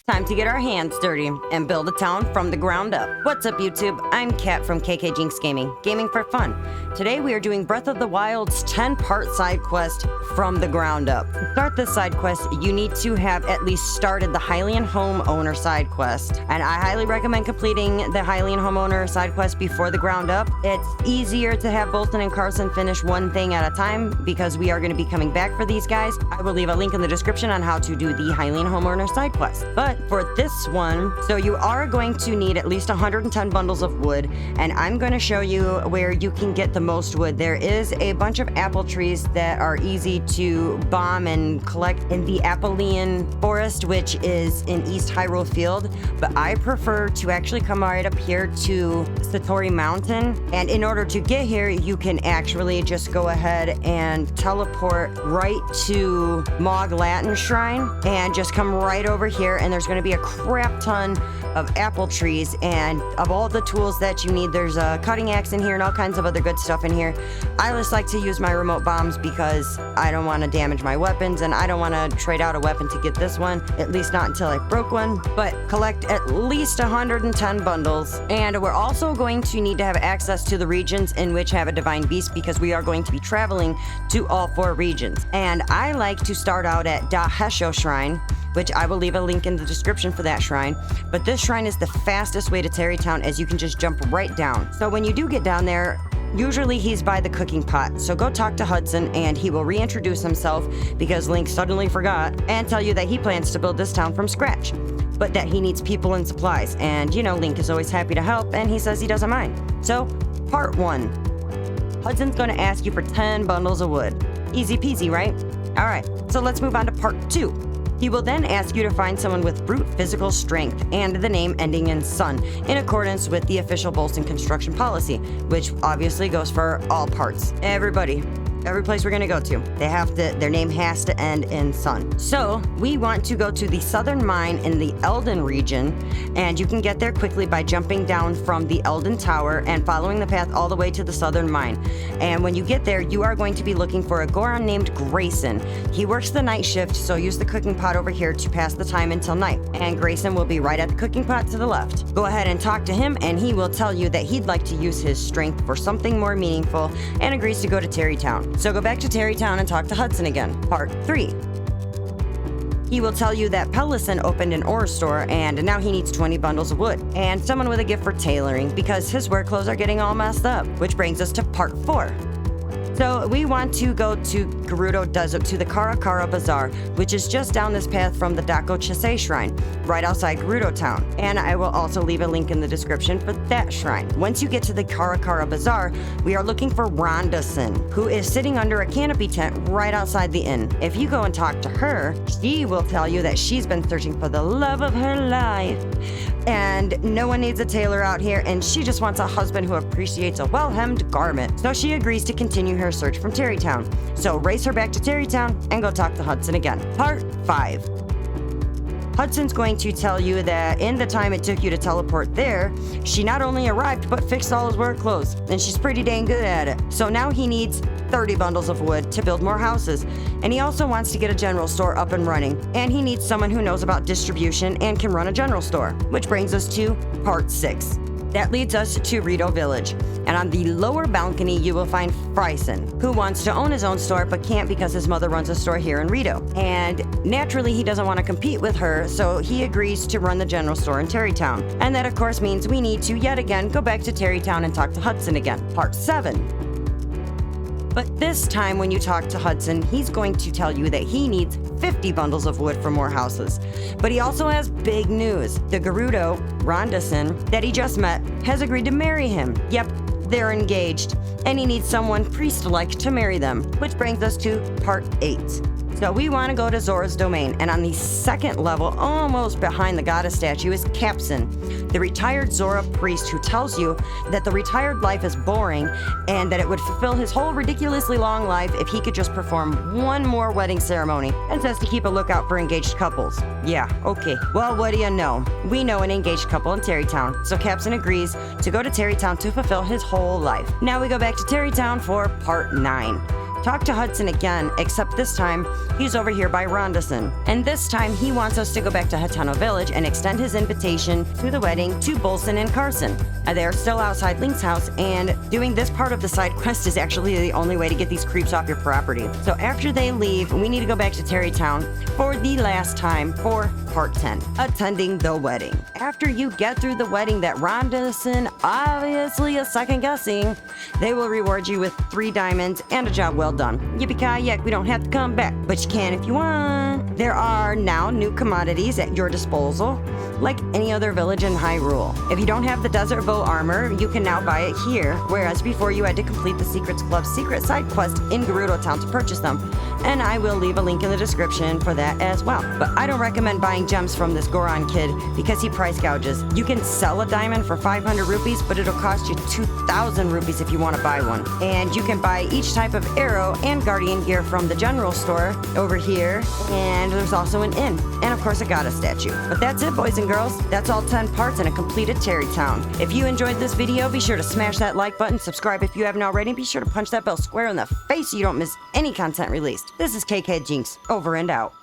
Time to get our hands dirty and build a town from the ground up. What's up, YouTube? I'm Kat from KKJinxx Gaming, gaming for fun. Today we are doing Breath of the Wild's 10-part side quest from the ground up. To start this side quest, you need to have at least started the Hylian Homeowner side quest. And I highly recommend completing the Hylian Homeowner side quest before the ground up. It's easier to have Bolton and Carson finish one thing at a time because we are going to be coming back for these guys. I will leave a link in the description on how to do the Hylian Homeowner side quest. But for this one, so you are going to need at least 110 bundles of wood, and I'm going to show you where you can get the most wood. There is a bunch of apple trees that are easy to bomb and collect in the Hylian Forest, which is in East Hyrule Field, but I prefer to actually come right up here to Satori Mountain, and in order to get here, you can actually just go ahead and teleport right to Mogg Latan Shrine, and just come right over here, and there's going to be a crap ton of apple trees, and of all the tools that you need, there's a cutting axe in here and all kinds of other good stuff in here. I just like to use my remote bombs because I don't want to damage my weapons, and I don't want to trade out a weapon to get this one, at least not until I broke one. But collect at least 110 bundles, and we're also going to need to have access to the regions in which have a divine beast, because we are going to be traveling to all 4 regions. And I like to start out at Hesho Shrine, which I will leave a link in the description for that shrine. But this shrine is the fastest way to Tarrytown, as you can just jump right down. So when you do get down there, usually he's by the cooking pot. So go talk to Hudson and he will reintroduce himself, because Link suddenly forgot, and tell you that he plans to build this town from scratch, but that he needs people and supplies. And you know, Link is always happy to help, and he says he doesn't mind. So part 1. Hudson's gonna ask you for 10 bundles of wood. Easy peasy, right? All right, so let's move on to part 2. He will then ask you to find someone with brute physical strength and the name ending in Sun, in accordance with the official Bolton construction policy, which obviously goes for all parts. Every place we're gonna go to, their name has to end in Sun. So we want to go to the southern mine in the Elden region, and you can get there quickly by jumping down from the Elden Tower and following the path all the way to the southern mine. And when you get there, you are going to be looking for a Goron named Grayson. He works the night shift, so use the cooking pot over here to pass the time until night. And Grayson will be right at the cooking pot to the left. Go ahead and talk to him, and he will tell you that he'd like to use his strength for something more meaningful, and agrees to go to Tarrytown. So go back to Tarrytown and talk to Hudson again. Part 3. He will tell you that Pellison opened an ore store, and now he needs 20 bundles of wood, and someone with a gift for tailoring, because his work clothes are getting all messed up. Which brings us to part 4. So we want to go to Gerudo Desert, to the Karakara Bazaar, which is just down this path from the Dako Chisei Shrine, right outside Gerudo Town. And I will also leave a link in the description for that shrine. Once you get to the Karakara Bazaar, we are looking for Rhonda-san, who is sitting under a canopy tent right outside the inn. If you go and talk to her, she will tell you that she's been searching for the love of her life, and no one needs a tailor out here, and she just wants a husband who appreciates a well-hemmed garment. So she agrees to continue her search from Tarrytown. So race her back to Tarrytown and go talk to Hudson again. Part 5. Hudson's going to tell you that in the time it took you to teleport there, she not only arrived but fixed all his work clothes, and she's pretty dang good at it. So now he needs 30 bundles of wood to build more houses, and he also wants to get a general store up and running, and he needs someone who knows about distribution and can run a general store. Which brings us to part 6. That leads us to Rito Village, and on the lower balcony you will find Fryson, who wants to own his own store but can't because his mother runs a store here in Rito. And naturally he doesn't want to compete with her, so he agrees to run the general store in Tarrytown. And that of course means we need to yet again go back to Tarrytown and talk to Hudson again. Part 7. But this time when you talk to Hudson, he's going to tell you that he needs 50 bundles of wood for more houses. But he also has big news. The Gerudo, Rhonda-san, that he just met, has agreed to marry him. Yep, they're engaged. And he needs someone priest-like to marry them. Which brings us to part 8. So we want to go to Zora's domain, and on the second level, almost behind the goddess statue, is Capson, the retired Zora priest who tells you that the retired life is boring and that it would fulfill his whole ridiculously long life if he could just perform one more wedding ceremony, and says to keep a lookout for engaged couples. Yeah, okay. Well, what do you know? We know an engaged couple in Tarrytown, so Capson agrees to go to Tarrytown to fulfill his whole life. Now we go back to Tarrytown for part 9. talk to Hudson again, except this time he's over here by Rondison. And this time he wants us to go back to Hatano Village and extend his invitation to the wedding to Bolson and Carson. They're still outside Link's house, and doing this part of the side quest is actually the only way to get these creeps off your property. So after they leave, we need to go back to Terrytown for the last time for part 10, attending the wedding. After you get through the wedding that Rondison obviously is second guessing, they will reward you with 3 diamonds and a job well done. Yippee-ki-yay, we don't have to come back, but you can if you want. There are now new commodities at your disposal, like any other village in Hyrule. If you don't have the Desert Bow armor, you can now buy it here, whereas before you had to complete the Secrets Club's secret side quest in Gerudo Town to purchase them. And I will leave a link in the description for that as well. But I don't recommend buying gems from this Goron kid because he price gouges. You can sell a diamond for 500 rupees, but it'll cost you 2,000 rupees if you want to buy one. And you can buy each type of arrow and guardian gear from the general store over here. And there's also an inn. And of course a goddess statue. But that's it, boys and girls. That's all 10 parts in a completed Terrytown. If you enjoyed this video, be sure to smash that like button, subscribe if you haven't already, and be sure to punch that bell square in the face so you don't miss any content released. This is KKJinxx, over and out.